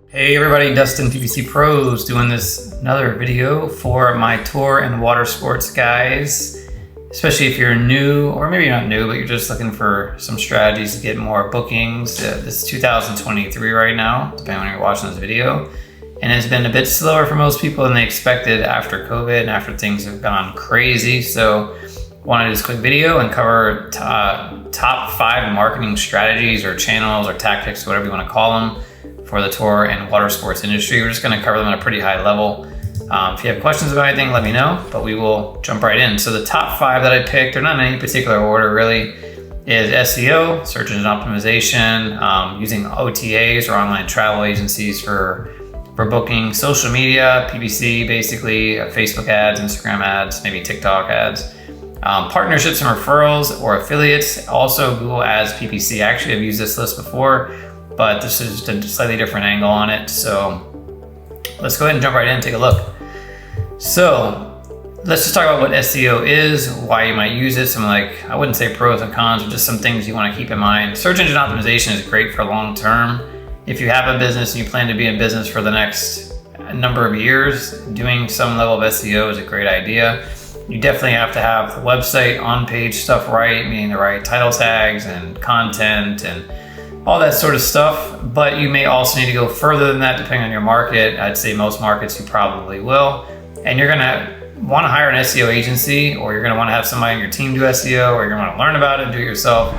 Hey everybody, Dustin PPC Pros doing another video for my tour and water sports guys. Especially if you're new, or maybe you're not new, but you're just looking for some strategies to get more bookings. This is 2023 right now, depending on when you're watching this video. And it's been a bit slower for most people than they expected after COVID and after things have gone crazy. So I wanted to do this quick video and cover top 5 marketing strategies or channels or tactics, whatever you want to call them, for the tour and water sports industry. We're just going to cover them at a pretty high level. If you have questions about anything, let me know, but we will jump right in. So the top 5 that I picked, they're not in any particular order really, is SEO, search engine optimization, using OTAs or online travel agencies for booking, social media, PPC basically, Facebook ads, Instagram ads, maybe TikTok ads, partnerships and referrals or affiliates, also Google Ads PPC. Actually, I've used this list before, but this is just a slightly different angle on it. So let's go ahead and jump right in and take a look. So let's just talk about what SEO is, why you might use it, some I wouldn't say pros and cons, but just some things you want to keep in mind. Search engine optimization is great for long term. If you have a business and you plan to be in business for the next number of years, doing some level of SEO is a great idea. You definitely have to have the website on-page stuff right, meaning the right title tags and content and all that sort of stuff, but you may also need to go further than that depending on your market. I'd say most markets you probably will. And you're gonna wanna hire an SEO agency, or you're gonna wanna have somebody on your team do SEO, or you're gonna wanna learn about it and do it yourself.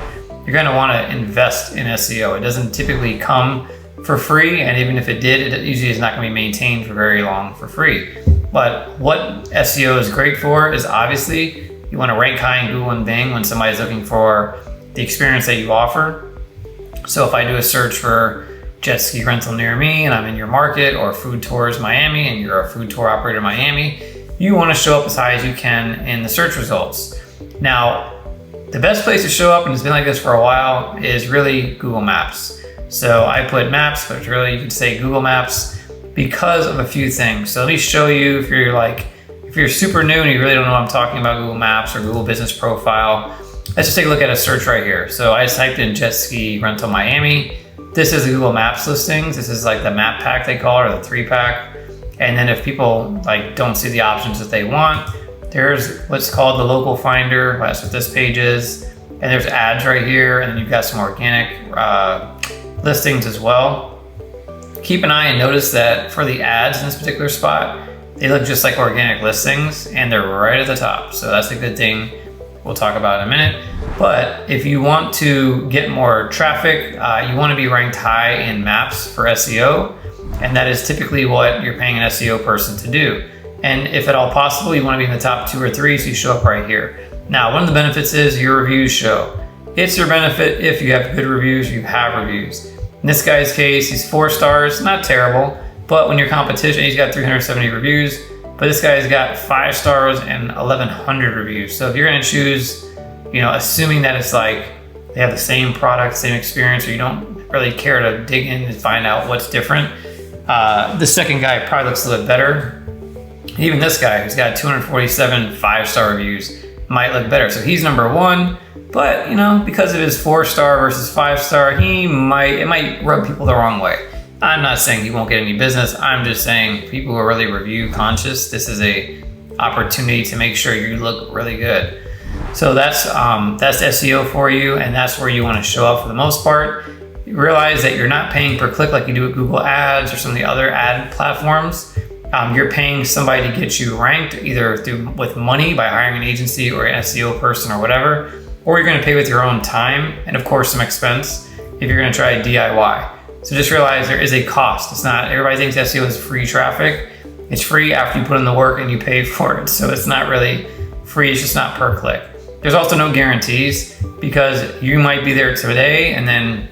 You're gonna wanna invest in SEO. It doesn't typically come for free, and even if it did, it usually is not gonna be maintained for very long for free. But what SEO is great for is obviously you wanna rank high in Google and Bing when somebody's looking for the experience that you offer. So if I do a search for jet ski rental near me and I'm in your market, or food tours Miami and you're a food tour operator in Miami, you want to show up as high as you can in the search results. Now, the best place to show up, and it's been like this for a while, is really Google Maps. So I put Maps, but really you could say Google Maps because of a few things. So let me show you, if you're super new and you really don't know what I'm talking about, Google Maps or Google Business Profile. Let's just take a look at a search right here. So I just typed in jet ski rental Miami. This is the Google Maps listings. This is like the map pack they call it, or the 3-pack. And then if people don't see the options that they want, there's what's called the local finder. That's what this page is. And there's ads right here. And then you've got some organic listings as well. Keep an eye and notice that for the ads in this particular spot, they look just like organic listings and they're right at the top. So that's a good thing. We'll talk about in a minute. But if you want to get more traffic, you want to be ranked high in maps for SEO. And that is typically what you're paying an SEO person to do. And if at all possible, you want to be in the top 2 or 3, so you show up right here. Now, one of the benefits is your reviews show. It's your benefit if you have good reviews, you have reviews. In this guy's case, he's 4 stars, not terrible, but when your competition, he's got 370 reviews. But this guy's got 5 stars and 1,100 reviews. So if you're gonna choose, assuming that it's they have the same product, same experience, or you don't really care to dig in and find out what's different, the second guy probably looks a little bit better. Even this guy, who's got 247 5-star reviews, might look better. So he's number 1, but because of his 4-star versus 5-star, it might rub people the wrong way. I'm not saying he won't get any business. I'm just saying people who are really review conscious, this is a opportunity to make sure you look really good. So that's SEO for you, and that's where you want to show up for the most part. You realize that you're not paying per click like you do with Google Ads or some of the other ad platforms. You're paying somebody to get you ranked, either with money by hiring an agency or an SEO person or whatever, or you're going to pay with your own time and of course some expense if you're going to try DIY. So just realize there is a cost. It's not, everybody thinks SEO is free traffic. It's free after you put in the work and you pay for it. So it's not really free, it's just not per click. There's also no guarantees, because you might be there today and then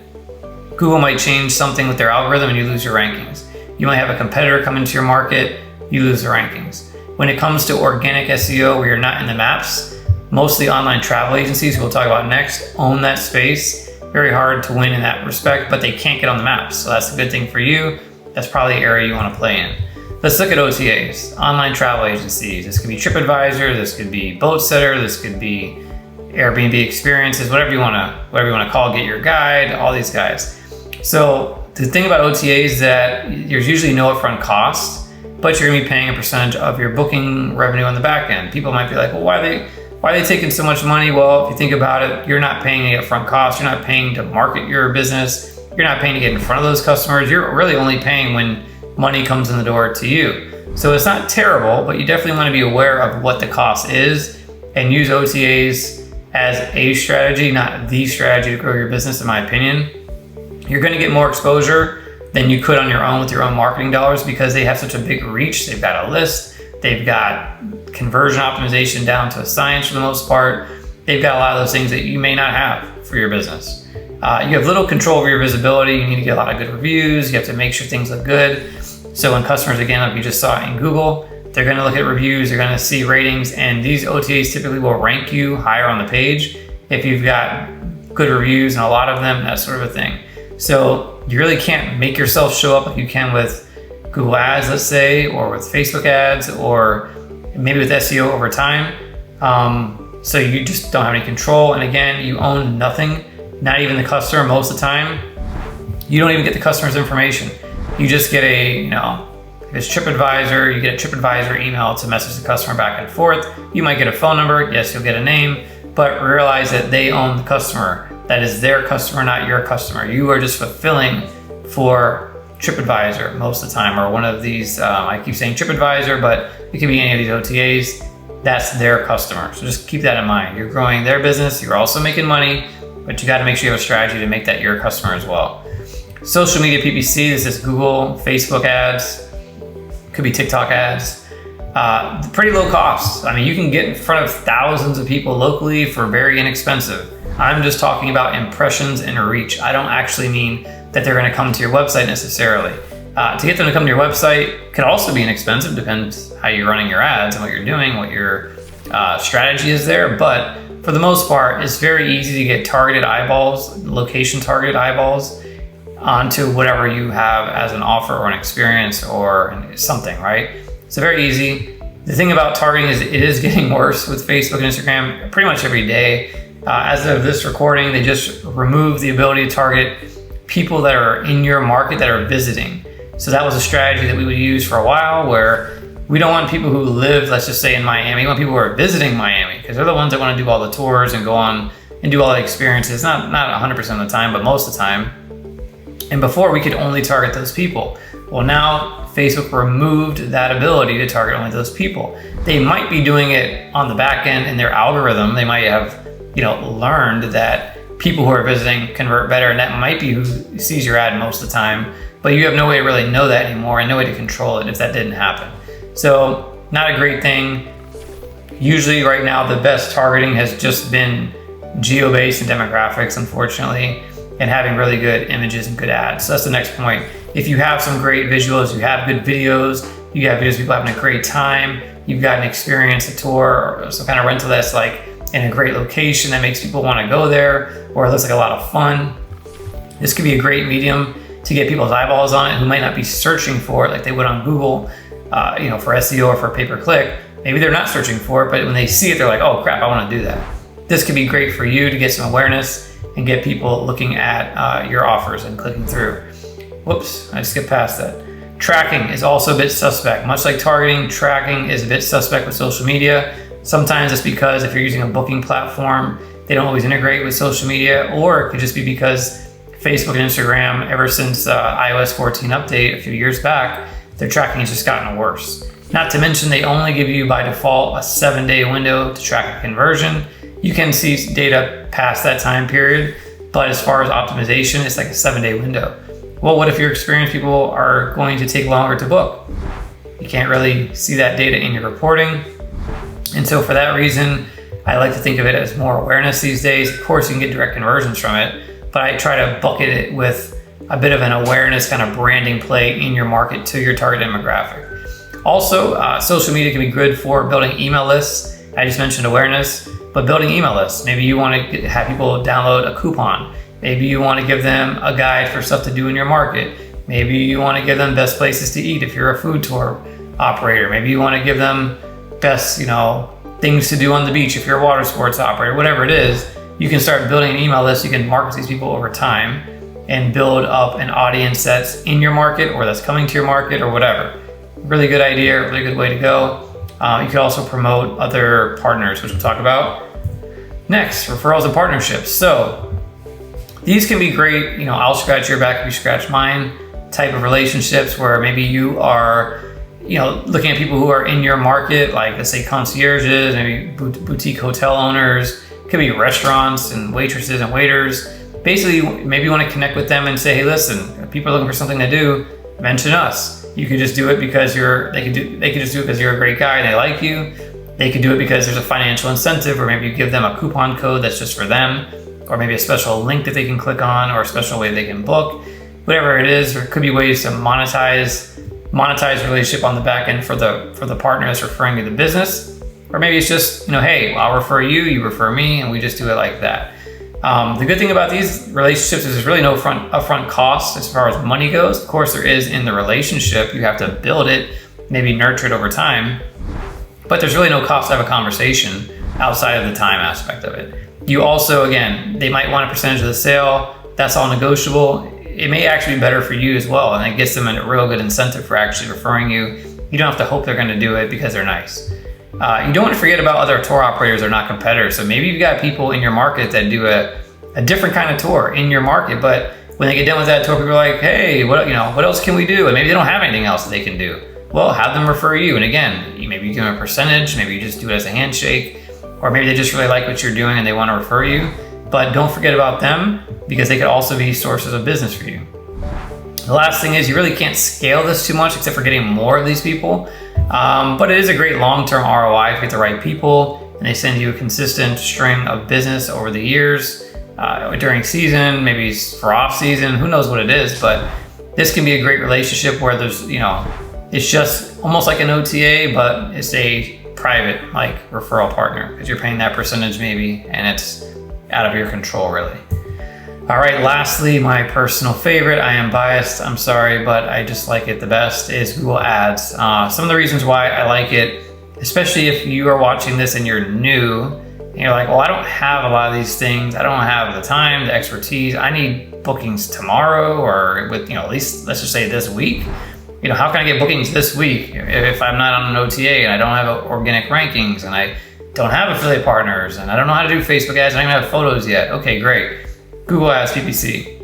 Google might change something with their algorithm and you lose your rankings. You might have a competitor come into your market, you lose the rankings. When it comes to organic SEO where you're not in the maps, mostly online travel agencies, who we'll talk about next, own that space. Very hard to win in that respect, but they can't get on the maps. So that's a good thing for you. That's probably the area you want to play in. Let's look at OTAs, online travel agencies. This could be TripAdvisor, this could be BoatSetter, this could be Airbnb experiences, whatever you want to call it, Get Your Guide, all these guys. So the thing about OTAs is that there's usually no upfront cost, but you're gonna be paying a percentage of your booking revenue on the back end. People might be like, well, why are they taking so much money? Well, if you think about it, you're not paying any upfront costs. You're not paying to market your business. You're not paying to get in front of those customers. You're really only paying when money comes in the door to you. So it's not terrible, but you definitely want to be aware of what the cost is and use OTAs as a strategy, not the strategy to grow your business, in my opinion. You're going to get more exposure than you could on your own with your own marketing dollars because they have such a big reach. They've got a list. They've got conversion optimization down to a science for the most part. They've got a lot of those things that you may not have for your business. You have little control over your visibility. You need to get a lot of good reviews. You have to make sure things look good. So when customers, again, like you just saw in Google, they're going to look at reviews, they're going to see ratings, and these OTAs typically will rank you higher on the page if you've got good reviews and a lot of them, that sort of a thing. So you really can't make yourself show up like you can with Google Ads, let's say, or with Facebook ads, or maybe with SEO over time. So you just don't have any control. And again, you own nothing, not even the customer most of the time. You don't even get the customer's information. You just get if it's TripAdvisor, you get a TripAdvisor email to message the customer back and forth. You might get a phone number. Yes, you'll get a name, but realize that they own the customer. That is their customer, not your customer. You are just fulfilling for TripAdvisor most of the time, or one of these, I keep saying TripAdvisor, but it could be any of these OTAs. That's their customer. So just keep that in mind. You're growing their business. You're also making money, but you got to make sure you have a strategy to make that your customer as well. Social media PPC, this is Google, Facebook ads, could be TikTok ads. Pretty low cost. I mean, you can get in front of thousands of people locally for very inexpensive. I'm just talking about impressions and reach. I don't actually mean that they're going to come to your website necessarily. To get them to come to your website could also be inexpensive, depends how you're running your ads and what you're doing, what your strategy is there. But for the most part, it's very easy to get targeted eyeballs, location targeted eyeballs onto whatever you have as an offer or an experience or something, right? So very easy. The thing about targeting is it is getting worse with Facebook and Instagram pretty much every day. As of this recording, they just removed the ability to target people that are in your market that are visiting. So that was a strategy that we would use for a while, where we don't want people who live, let's just say, in Miami. We want people who are visiting Miami because they're the ones that want to do all the tours and go on and do all the experiences. Not 100% of the time, but most of the time. And before, we could only target those people. Well, now Facebook removed that ability to target only those people. They might be doing it on the back end in their algorithm. They might have, learned that people who are visiting convert better, and that might be who sees your ad most of the time. But you have no way to really know that anymore and no way to control it if that didn't happen. So not a great thing. Usually right now, the best targeting has just been geo-based and demographics, unfortunately, and having really good images and good ads. So that's the next point. If you have some great visuals, you have good videos, you have videos of people having a great time, you've got an experience, a tour, or some kind of rental that's like in a great location that makes people want to go there, or it looks like a lot of fun. This could be a great medium to get people's eyeballs on it who might not be searching for it like they would on Google, for SEO or for pay-per-click. Maybe they're not searching for it, but when they see it, they're like, oh crap, I want to do that. This could be great for you to get some awareness and get people looking at your offers and clicking through. Whoops, I skipped past that. Tracking is also a bit suspect. Much like targeting, tracking is a bit suspect with social media. Sometimes it's because if you're using a booking platform, they don't always integrate with social media, or it could just be because Facebook and Instagram, ever since iOS 14 update a few years back, their tracking has just gotten worse. Not to mention, they only give you by default a 7-day window to track a conversion. You can see data past that time period, but as far as optimization, it's like a 7-day window. Well, what if your experienced people are going to take longer to book? You can't really see that data in your reporting. And so for that reason, I like to think of it as more awareness these days. Of course, you can get direct conversions from it, but I try to bucket it with a bit of an awareness kind of branding play in your market to your target demographic. Also, social media can be good for building email lists. I just mentioned awareness, but building email lists. Maybe you want to have people download a coupon. Maybe you want to give them a guide for stuff to do in your market. Maybe you want to give them best places to eat if you're a food tour operator. Maybe you want to give them best, things to do on the beach, if you're a water sports operator, whatever it is, you can start building an email list. You can market these people over time and build up an audience that's in your market or that's coming to your market or whatever. Really good idea, really good way to go. You could also promote other partners, which we'll talk about next, referrals and partnerships. So these can be great, I'll scratch your back if you scratch mine type of relationships where maybe you are, looking at people who are in your market, like let's say concierges, maybe boutique hotel owners, could be restaurants and waitresses and waiters. Basically, maybe you want to connect with them and say, hey, listen, if people are looking for something to do, mention us. You could just do it because they could just do it because you're a great guy and they like you. They could do it because there's a financial incentive, or maybe you give them a coupon code that's just for them, or maybe a special link that they can click on, or a special way they can book. Whatever it is, there could be ways to monetize the relationship on the back end for the partner that's referring you the business. Or maybe it's just, hey, I'll refer you, you refer me, and we just do it like that. The good thing about these relationships is there's really no upfront cost as far as money goes. Of course, there is in the relationship. You have to build it, maybe nurture it over time. But there's really no cost to have a conversation outside of the time aspect of it. You also, again, they might want a percentage of the sale. That's all negotiable. It may actually be better for you as well, and it gets them a real good incentive for actually referring you. You don't have to hope they're going to do it because they're nice. You don't want to forget about other tour operators that are not competitors. So maybe you've got people in your market that do a different kind of tour in your market, but when they get done with that tour, people are like, hey, what else can we do? And maybe they don't have anything else that they can do. Well, have them refer you. And again, maybe you give them a percentage, maybe you just do it as a handshake, or maybe they just really like what you're doing and they want to refer you. But don't forget about them because they could also be sources of business for you. The last thing is you really can't scale this too much except for getting more of these people. But it is a great long-term ROI if you get the right people and they send you a consistent string of business over the years, during season, maybe for off season, who knows what it is, but this can be a great relationship where there's, it's just almost like an OTA, but it's a private referral partner because you're paying that percentage maybe, and it's out of your control really. All right, lastly, my personal favorite, I am biased, I'm sorry, but I just like it the best, is Google Ads. Some of the reasons why I like it, especially if you are watching this and you're new, and you're like, well, I don't have a lot of these things. I don't have the time, the expertise. I need bookings tomorrow, or with, at least let's just say this week. How can I get bookings this week if I'm not on an OTA and I don't have organic rankings and I don't have affiliate partners and I don't know how to do Facebook ads and I don't even have photos yet? Okay, great. Google Ads PPC.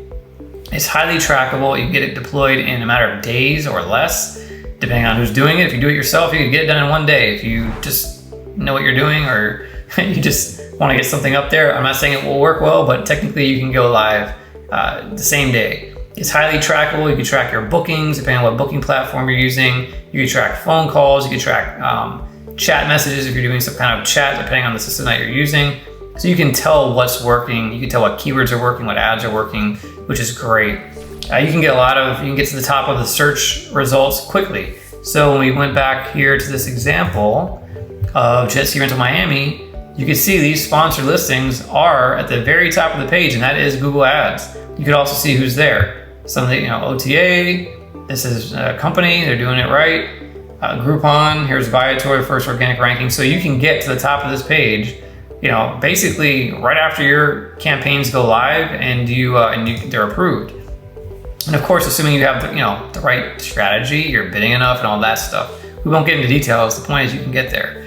It's highly trackable. You can get it deployed in a matter of days or less, depending on who's doing it. If you do it yourself, you can get it done in one day. If you just know what you're doing, or you just want to get something up there, I'm not saying it will work well, but technically you can go live the same day. It's highly trackable. You can track your bookings depending on what booking platform you're using. You can track phone calls. You can track chat messages if you're doing some kind of chat, depending on the system that you're using. So you can tell what's working. You can tell what keywords are working, what ads are working, which is great. You can get to the top of the search results quickly. So when we went back here to this example of Jet Ski Rental Miami, you can see these sponsored listings are at the very top of the page, and that is Google Ads. You could also see who's there. Some of the, OTA, this is a company, they're doing it right. Groupon, here's Viator, first organic ranking. So you can get to the top of this page, basically right after your campaigns go live and they're approved. And of course, assuming you have the right strategy, you're bidding enough and all that stuff. We won't get into details. The point is you can get there.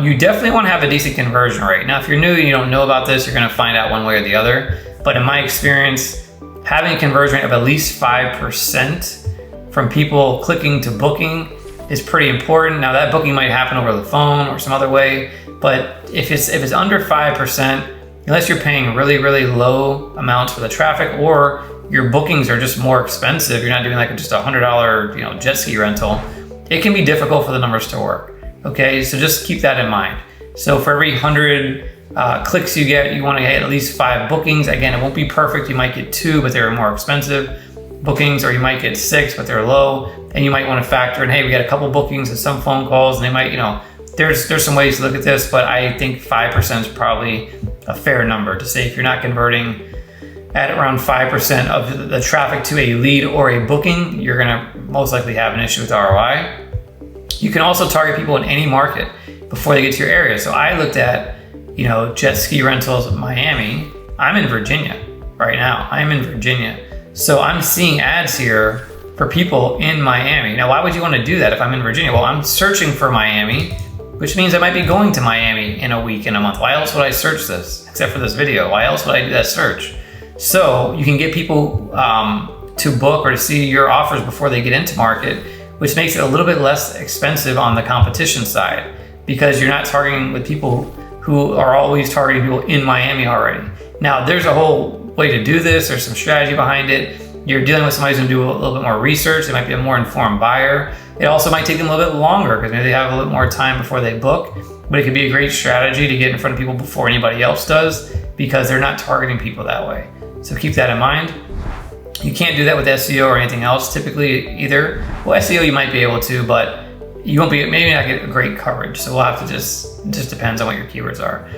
You definitely want to have a decent conversion rate. Now, if you're new and you don't know about this, you're going to find out one way or the other. But in my experience, having a conversion rate of at least 5% from people clicking to booking is pretty important. Now, that booking might happen over the phone or some other way, but if it's under 5%, unless you're paying really, really low amounts for the traffic, or your bookings are just more expensive, you're not doing just $100 jet ski rental, it can be difficult for the numbers to work. Okay, so just keep that in mind. So for every 100 clicks you get, you want to get at least 5 bookings. Again, it won't be perfect. You might get 2, but they're more expensive bookings, or you might get 6, but they're low. And you might want to factor in, hey, we got a couple bookings and some phone calls, and they might, there's some ways to look at this, but I think 5% is probably a fair number to say if you're not converting at around 5% of the traffic to a lead or a booking, you're going to most likely have an issue with ROI. You can also target people in any market. before they get to your area. So I looked at, you know, jet ski rentals in Miami. I'm in Virginia right now. I'm in Virginia. So I'm seeing ads here for people in Miami. Now, why would you want to do that if I'm in Virginia? Well, I'm searching for Miami, which means I might be going to Miami in a week, in a month. Why else would I search this, except for this video? Why else would I do that search? So you can get people to book or to see your offers before they get into market, which makes it a little bit less expensive on the competition side, because you're not targeting with people who are always targeting people in Miami already. Now, there's a whole way to do this. There's some strategy behind it. You're dealing with somebody who's gonna do a little bit more research. They might be a more informed buyer. It also might take them a little bit longer because maybe they have a little bit more time before they book, but it could be a great strategy to get in front of people before anybody else does, because they're not targeting people that way. So keep that in mind. You can't do that with SEO or anything else typically either. Well, SEO you might be able to, but you won't be, maybe not get great coverage. So we'll have to it just depends on what your keywords are.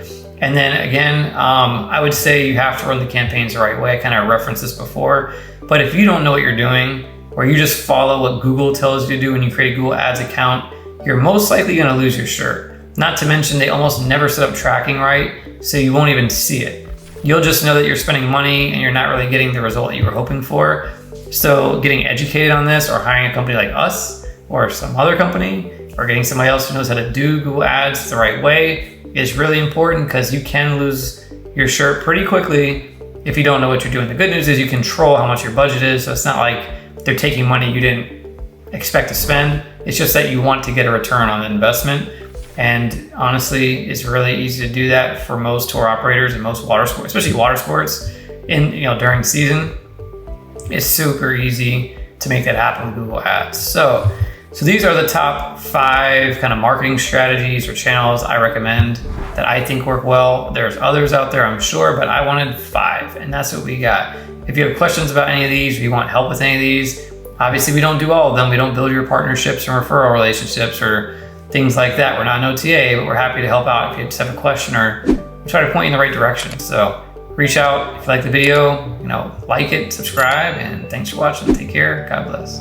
And then again, I would say you have to run the campaigns the right way. I kind of referenced this before, but if you don't know what you're doing, or you just follow what Google tells you to do when you create a Google Ads account, you're most likely gonna lose your shirt. Not to mention they almost never set up tracking right, so you won't even see it. You'll just know that you're spending money and you're not really getting the result you were hoping for. So getting educated on this, or hiring a company like us or some other company, or getting somebody else who knows how to do Google Ads the right way is really important, because you can lose your shirt pretty quickly if you don't know what you're doing. The good news is you control how much your budget is, so it's not like they're taking money you didn't expect to spend. It's just that you want to get a return on the investment. And honestly, it's really easy to do that for most tour operators and most water sports, especially water sports in, you know, during season. It's super easy to make that happen with Google Ads. So these are the top 5 kind of marketing strategies or channels I recommend that I think work well. There's others out there, I'm sure, but I wanted 5, and that's what we got. If you have questions about any of these, or you want help with any of these, obviously we don't do all of them. We don't build your partnerships or referral relationships or things like that. We're not an OTA, but we're happy to help out if you just have a question, or try to point you in the right direction. So reach out if you like the video, you know, like it, subscribe, and thanks for watching. Take care. God bless.